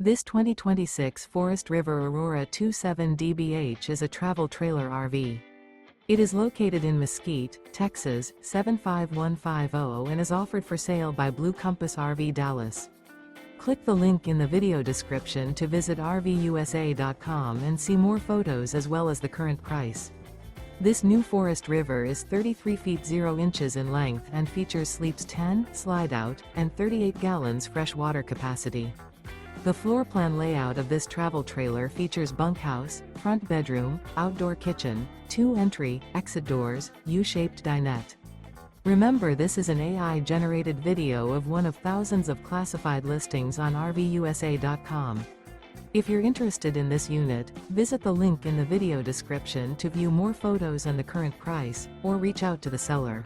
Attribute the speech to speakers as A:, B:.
A: This 2026 Forest River Aurora 27 DBH is a travel trailer RV. It is located in Mesquite, Texas, 75150 and is offered for sale by Blue Compass RV Dallas. Click the link in the video description to visit RVUSA.com and see more photos as well as the current price. This new Forest River is 33 feet 0 inches in length and features sleeps 10, slide-out, and 38 gallons fresh water capacity. The floor plan layout of this travel trailer features bunkhouse, front bedroom, outdoor kitchen, 2 entry, exit doors, U-shaped dinette. Remember, this is an AI-generated video of one of thousands of classified listings on RVUSA.com. If you're interested in this unit, visit the link in the video description to view more photos and the current price, or reach out to the seller.